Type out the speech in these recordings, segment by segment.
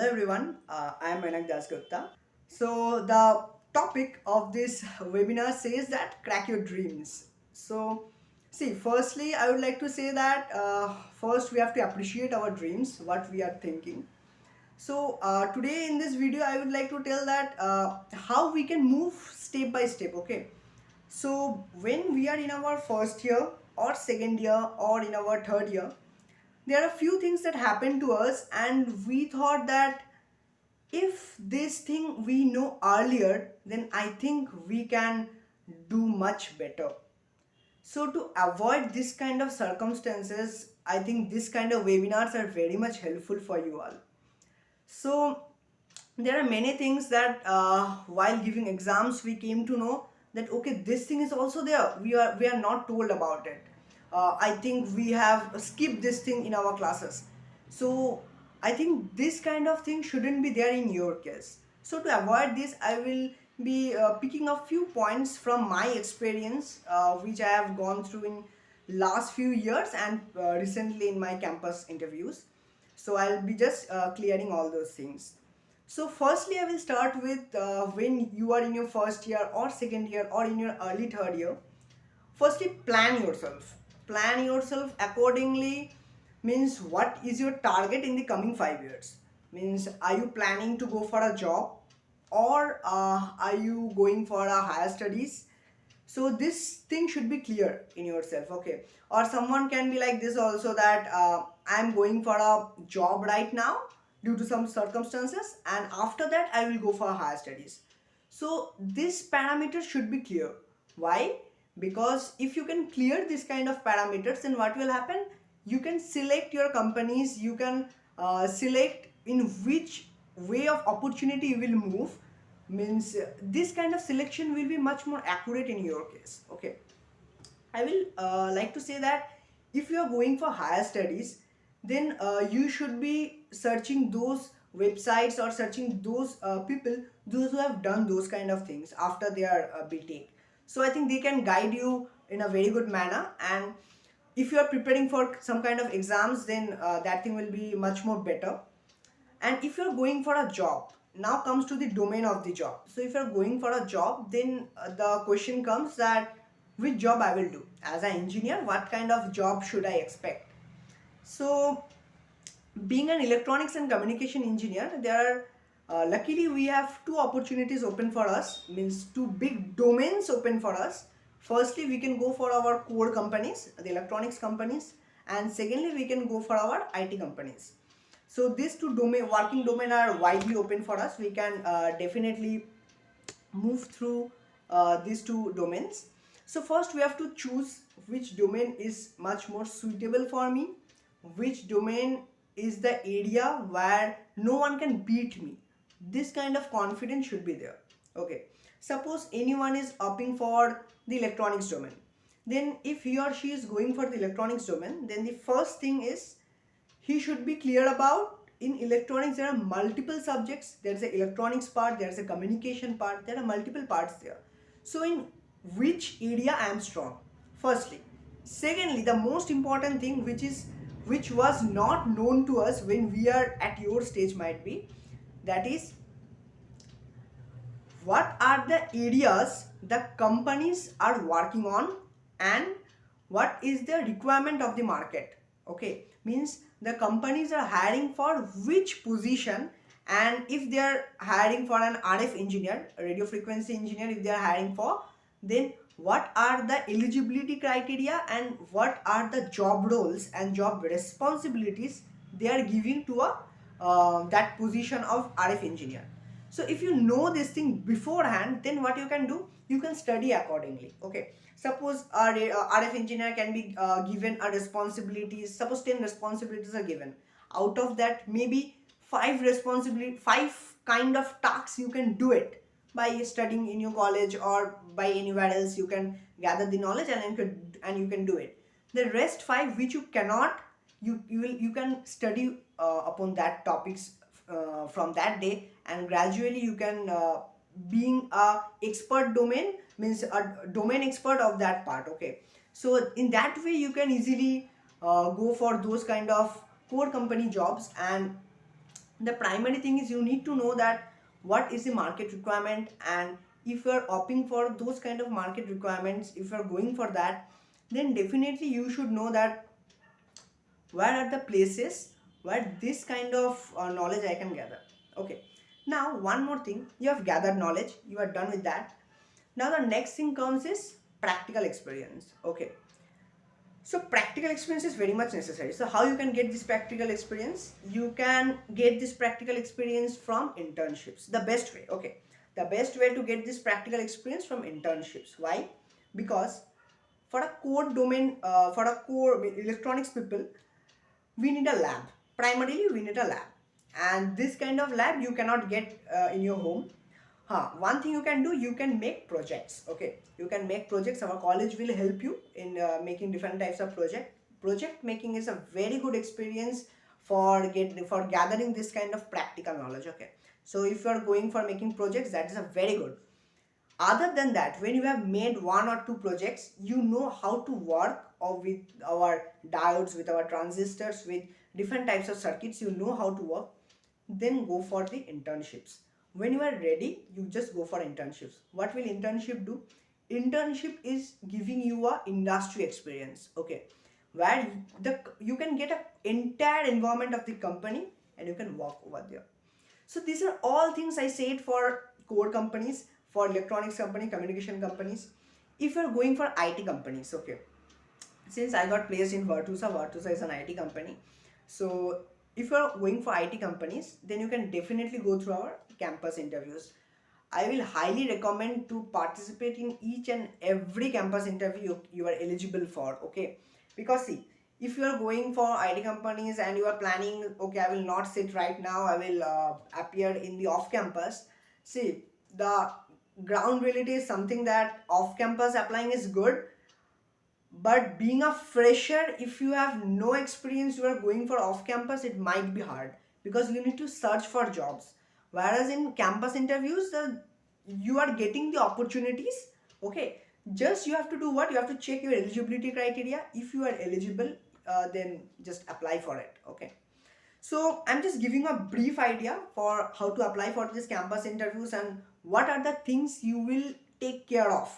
everyone, I am Manak Dasgupta. So, the topic of this webinar says that crack your dreams. So, see, firstly, I would like to say that first we have to appreciate our dreams, what we are thinking. So, today in this video, I would like to tell that how we can move step by step, okay? So, when we are in our first year or second year or in our third year, there are a few things that happen to us and we thought that if this thing we know earlier, then I think we can do much better. So to avoid this kind of circumstances, I think this kind of webinars are very much helpful for you all. So there are many things that while giving exams we came to know that okay, this thing is also there, we are not told about it. I think we have skipped this thing in our classes. So I think this kind of thing shouldn't be there in your case. So to avoid this, I will be picking a few points from my experience, which I have gone through in last few years and recently in my campus interviews. So I'll be just clearing all those things. So firstly, I will start with when you are in your first year or second year or in your early third year. Firstly, plan yourself. Plan yourself accordingly means what is your target in the coming 5 years? Means are you planning to go for a job or are you going for a higher studies? So this thing should be clear in yourself, okay? Or someone can be like this also that I'm going for a job right now due to some circumstances and after that I will go for higher studies. So this parameter should be clear. Why? Because if you can clear this kind of parameters, then what will happen? You can select your companies, you can select in which way of opportunity you will move. Means this kind of selection will be much more accurate in your case, okay? I will like to say that if you are going for higher studies, then you should be searching those websites or searching those people, those who have done those kind of things after their BTech. So I think they can guide you in a very good manner. And if you are preparing for some kind of exams, then that thing will be much more better. And if you're going for a job, now comes to the domain of the job. So if you're going for a job, then the question comes that which job I will do as an engineer, what kind of job should I expect? So being an electronics and communication engineer, there are luckily we have two opportunities open for us, means two big domains open for us. Firstly, we can go for our core companies, the electronics companies, and secondly we can go for our IT companies. So these two working domain are widely open for us. We can definitely move through these two domains. So first we have to choose which domain is much more suitable for me, which domain is the area where no one can beat me. This kind of confidence should be there, okay? Suppose anyone is opting for the electronics domain, then if he or she is going for the electronics domain, then the first thing is he should be clear about in electronics there are multiple subjects. There's a electronics part, there's a communication part, there are multiple parts there. So in which area I am strong, firstly. Secondly, the most important thing which was not known to us when we are at your stage might be, that is what are the areas the companies are working on and what is the requirement of the market, okay? Means the companies are hiring for which position, and if they are hiring for an RF engineer, radio frequency engineer, if they are hiring for, then what are the eligibility criteria and what are the job roles and job responsibilities they are giving to a that position of RF engineer. So if you know this thing beforehand, then what you can do, you can study accordingly, okay? Suppose our RF engineer can be given a responsibilities, suppose 10 responsibilities are given. Out of that, maybe 5 kind of tasks you can do it by studying in your college or by anywhere else. You can gather the knowledge and you can do it. The rest 5 which you cannot, you can study upon that topics from that day, and gradually you can being a expert domain, means a domain expert of that part, okay? So in that way you can easily go for those kind of core company jobs. And The primary thing is you need to know that what is the market requirement, and if you are opting for those kind of market requirements, if you are going for that, then definitely you should know that where are the places where this kind of knowledge I can gather. Okay, now one more thing, you have gathered knowledge, you are done with that. Now the next thing comes is practical experience. Okay, so practical experience is very much necessary. So how you can get this practical experience? You can get this practical experience from internships. The best way, okay. The best way to get this practical experience from internships. Why? Because for a core domain, for a core electronics people, we need a lab. Primarily, we need a lab. And this kind of lab you cannot get in your home. One thing you can do, you can make projects. Okay, you can make projects. Our college will help you in making different types of project. Project making is a very good experience for gathering this kind of practical knowledge. Okay, so if you are going for making projects, that is a very good. Other than that, when you have made one or two projects, you know how to work or with our diodes, with our transistors, with different types of circuits, you know how to work, then go for the internships. When you are ready, you just go for internships. What will internship do? Internship is giving you a industry experience, okay, where you can get a entire environment of the company and you can work over there. So these are all things I said for core companies, for electronics company, communication companies. If you're going for IT companies, okay, since I got placed in Virtusa, Virtusa is an IT company. So if you're going for IT companies, then you can definitely go through our campus interviews. I will highly recommend to participate in each and every campus interview you are eligible for, okay? Because see, if you are going for IT companies and you are planning, okay, I will not sit right now, I will appear in the off campus. See, the ground reality is something that off campus applying is good, but being a fresher, if you have no experience, you are going for off campus, it might be hard because you need to search for jobs. Whereas in campus interviews, you are getting the opportunities. Okay, just you have to do what? You have to check your eligibility criteria. If you are eligible, then just apply for it. Okay. So I'm just giving a brief idea for how to apply for this campus interviews and what are the things you will take care of.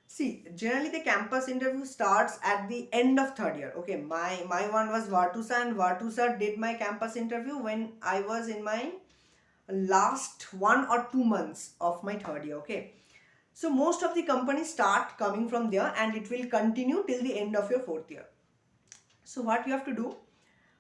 See, generally the campus interview starts at the end of third year. Okay, my one was Vartusa, and Vartusa did my campus interview when I was in my last 1 or 2 months of my third year. Okay, so most of the companies start coming from there, and it will continue till the end of your fourth year. So what you have to do?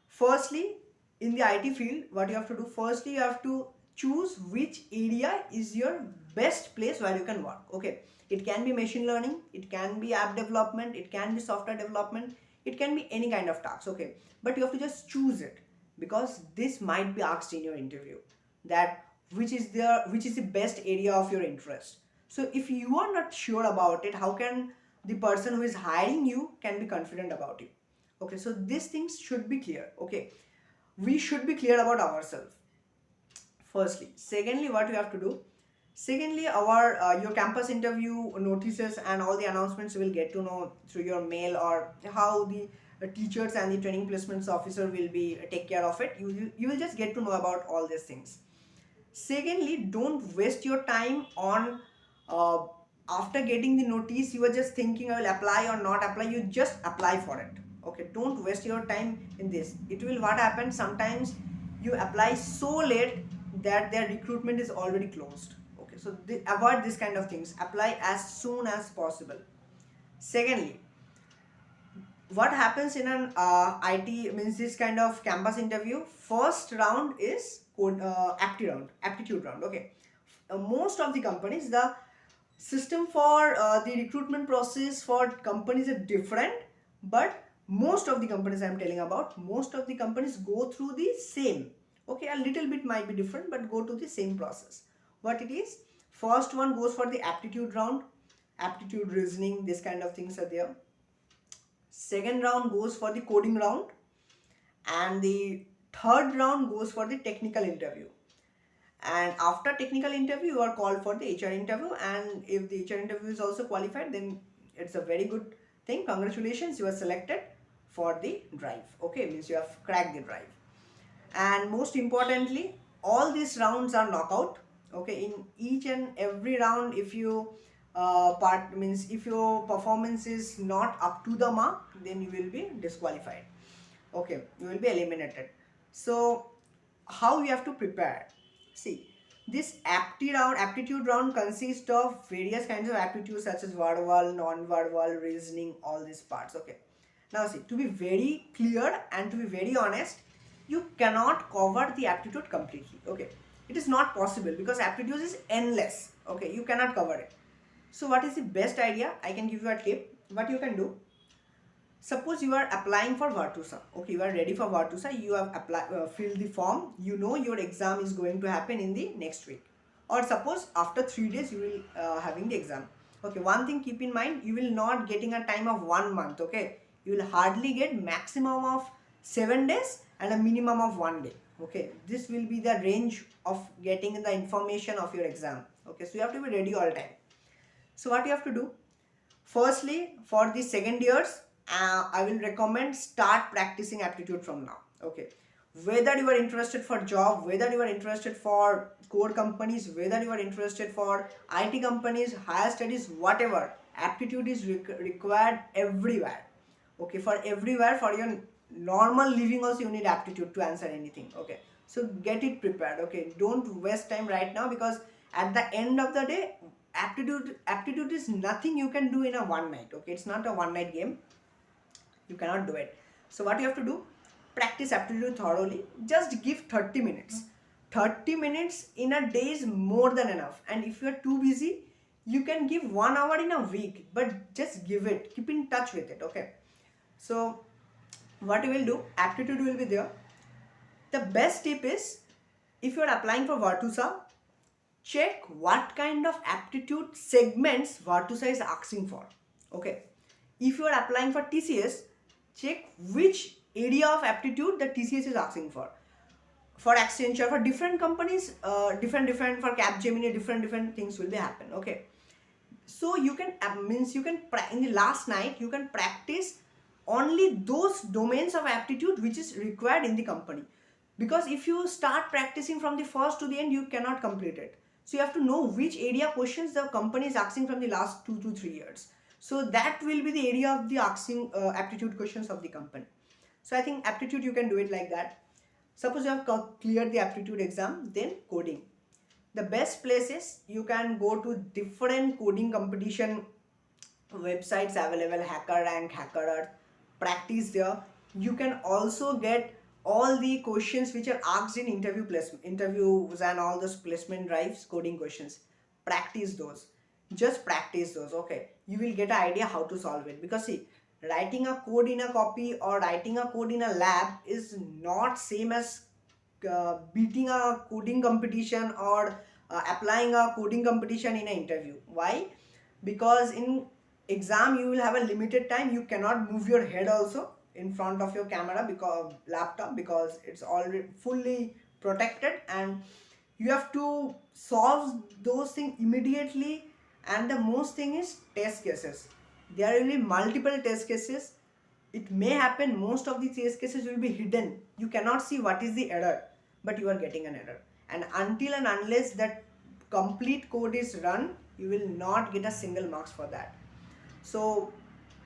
Firstly, in the IT field, what you have to do? Firstly, you have to choose which area is your best place where you can work. Okay, it can be machine learning, it can be app development, it can be software development, it can be any kind of task. Okay, but you have to just choose it because this might be asked in your interview that which is the best area of your interest. So if you are not sure about it, how can the person who is hiring you can be confident about it? Okay, so these things should be clear. Okay, we should be clear about ourselves firstly. Secondly, what you have to do? Secondly, our your campus interview notices and all the announcements you will get to know through your mail, or how the teachers and the training placements officer will be take care of it. You will just get to know about all these things. Secondly, don't waste your time on uh, after getting the notice, you are just thinking I will apply or not apply. You just apply for it. Okay, don't waste your time in this. It will what happens sometimes, you apply so late that their recruitment is already closed. Okay, so avoid this kind of things. Apply as soon as possible. Secondly, what happens in an IT means this kind of campus interview. First round is aptitude round. Okay, most of the companies, the system for the recruitment process for companies is different, but most of the companies I'm telling about, most of the companies go through the same. Okay, a little bit might be different, but go to the same process. What it is? First one goes for the aptitude round, aptitude reasoning, this kind of things are there. Second round goes for the coding round, and the third round goes for the technical interview. And after technical interview, you are called for the HR interview, and if the HR interview is also qualified, then it's a very good thing. Congratulations, you are selected for the drive. Okay, means you have cracked the drive. And most importantly, all these rounds are knockout. Okay, in each and every round, if you part means if your performance is not up to the mark, then you will be disqualified. Okay, you will be eliminated. So how you have to prepare? See, this aptitude round consists of various kinds of aptitudes such as verbal, non-verbal, reasoning, all these parts. Okay, now see, to be very clear and to be very honest, you cannot cover the aptitude completely. Okay, it is not possible because aptitude is endless. Okay, you cannot cover it. So what is the best idea? I can give you a tip. What you can do, suppose you are applying for Vartusa. Okay, you are ready for Vartusa. You have filled the form. You know your exam is going to happen in the next week. Or suppose after 3 days you will having the exam. Okay, one thing keep in mind, you will not getting a time of 1 month. Okay, you will hardly get maximum of 7 days and a minimum of 1 day. Okay, this will be the range of getting the information of your exam. Okay, so you have to be ready all time. So what you have to do? Firstly, for the second years, I will recommend start practicing aptitude from now. Okay, whether you are interested for job, whether you are interested for core companies, whether you are interested for IT companies, higher studies, whatever, aptitude is required everywhere. Okay, for everywhere, for your normal living also you need aptitude to answer anything. Okay, so get it prepared. Okay, don't waste time right now, because at the end of the day, aptitude is nothing you can do in a one night. Okay, it's not a one night game. You cannot do it. So what you have to do, practice aptitude thoroughly. Just give 30 minutes. 30 minutes in a day is more than enough. And if you are too busy, you can give 1 hour in a week, but just give it, keep in touch with it. Okay, so what you will do, aptitude will be there. The best tip is, if you are applying for Vartusa, check what kind of aptitude segments Vartusa is asking for. Okay, if you are applying for TCS, check which area of aptitude the TCS is asking for. For Accenture, for different companies, different for Capgemini, different things will be happen. Okay, so you can means you can in the last night you can practice only those domains of aptitude which is required in the company, because if you start practicing from the first to the end, you cannot complete it. So you have to know which area questions the company is asking from the last 2 to 3 years. So that will be the area of the asking aptitude questions of the company. So I think aptitude you can do it like that. Suppose you have cleared the aptitude exam, then coding. The best places, you can go to different coding competition websites available, HackerRank, HackerEarth, practice there. You can also get all the questions which are asked in interviews and all those placement drives, coding questions. Practice those. Just practice those. Okay, you will get an idea how to solve it. Because see, writing a code in a copy or writing a code in a lab is not same as beating a coding competition or applying a coding competition in an interview. Why? Because in exam you will have a limited time. You cannot move your head also in front of your camera, because laptop, because it's already fully protected, and you have to solve those things immediately. And the most thing is test cases. There will be multiple test cases. It may happen most of the test cases will be hidden. You cannot see what is the error, but you are getting an error. And until and unless that complete code is run, you will not get a single marks for that. So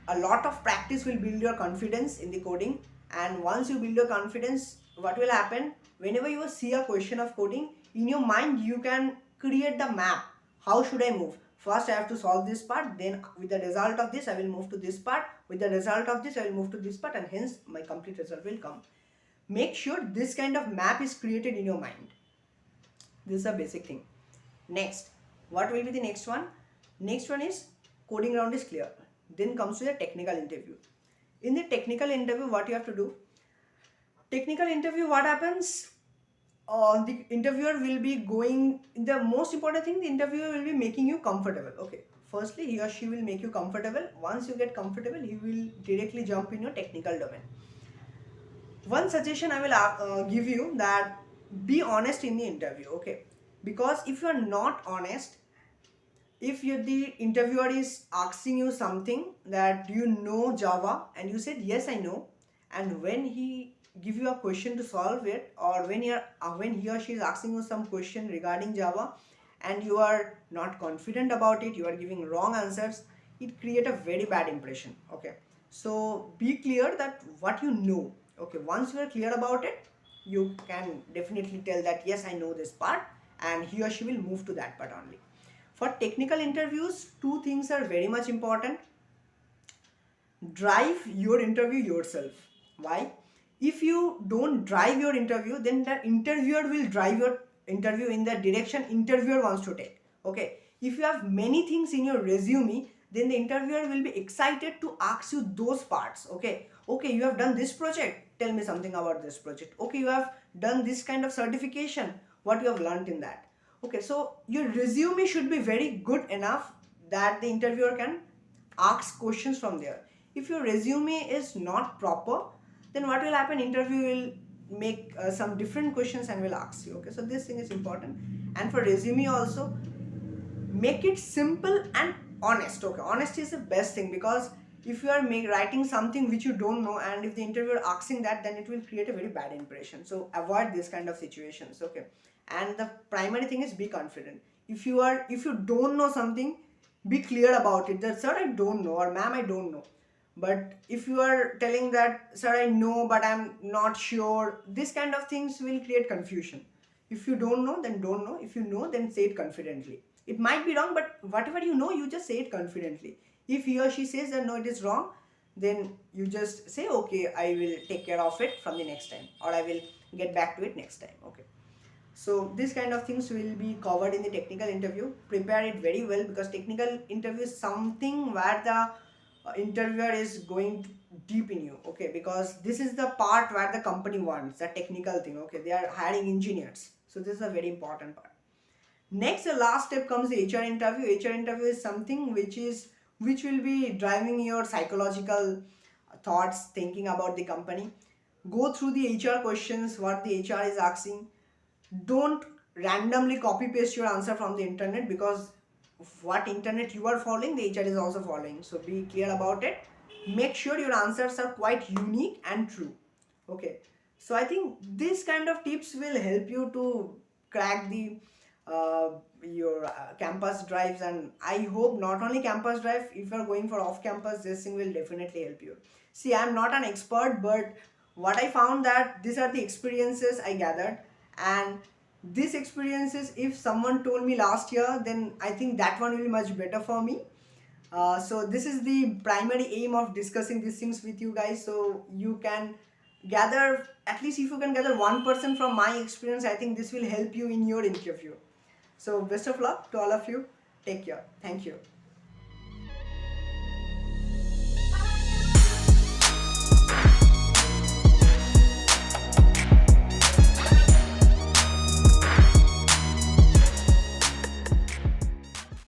a lot of practice will build your confidence in the coding. And once you build your confidence, what will happen, whenever you see a question of coding in your mind, you can create the map. How should I move? First I have to solve this part, then with the result of this I will move to this part, with the result of this I will move to this part, and hence my complete result will come. Make sure this kind of map is created in your mind. This is a basic thing. Next, what will be the next one? Next one is coding round is clear. Then comes to the technical interview. In the technical interview, what you have to do? Technical interview, what happens? The interviewer will be going. The most important thing, the interviewer will be making you comfortable. Okay. Firstly, he or she will make you comfortable. Once you get comfortable, he will directly jump in your technical domain. One suggestion I will give you, that be honest in the interview. Okay, because if you are not honest, if the interviewer is asking you something, that do you know Java, and you said yes I know, and when he give you a question to solve it, or when he or she is asking you some question regarding Java and you are not confident about it, you are giving wrong answers, it create a very bad impression. Okay, so be clear that what you know. Okay, once you are clear about it, you can definitely tell that yes, I know this part, and he or she will move to that part only. For technical interviews, two things are very much important. Drive your interview yourself. Why? If you don't drive your interview, then the interviewer will drive your interview in the direction interviewer wants to take. Okay, if you have many things in your resume, then the interviewer will be excited to ask you those parts. Okay, you have done this project, tell me something about this project. Okay, you have done this kind of certification, what you have learned in that. Okay, so your resume should be very good enough that the interviewer can ask questions from there. If your resume is not proper, then what will happen, interview will make some different questions and will ask you. Okay, so this thing is important. And for resume also, make it simple and honest. Okay, honesty is the best thing, because if you are writing something which you don't know, and if the interviewer asking that, then it will create a very bad impression. So avoid this kind of situations. Okay, and the primary thing is be confident. If you don't know something, be clear about it, that sir, I don't know, or ma'am, I don't know. But if you are telling that sir, I know but I'm not sure, this kind of things will create confusion. If you don't know, then don't know. If you know, then say it confidently. It might be wrong, but whatever you know, you just say it confidently. If he or she says that no, it is wrong, then you just say okay, I will take care of it from the next time, or I will get back to it next time. Okay, so this kind of things will be covered in the technical interview. Prepare it very well, because technical interview is something where the interviewer is going deep in you. Okay, because this is the part where the company wants the technical thing. Okay, they are hiring engineers, so this is a very important part. Next, the last step comes the HR interview. HR interview is something which will be driving your psychological thoughts, thinking about the company. Go through the HR questions, what the HR is asking. Don't randomly copy paste your answer from the internet, because what internet you are following, the HR is also following. So be clear about it. Make sure your answers are quite unique and true. Okay, so I think this kind of tips will help you to crack the uh, your campus drives. And I hope not only campus drive, if you are going for off campus, this thing will definitely help you. See, I am not an expert, but what I found, that these are the experiences I gathered. And these experiences, if someone told me last year, then I think that one will be much better for me. So this is the primary aim of discussing these things with you guys, so you can gather, at least if you can gather 1% from my experience, I think this will help you in your interview. So best of luck to all of you. Take care. Thank you.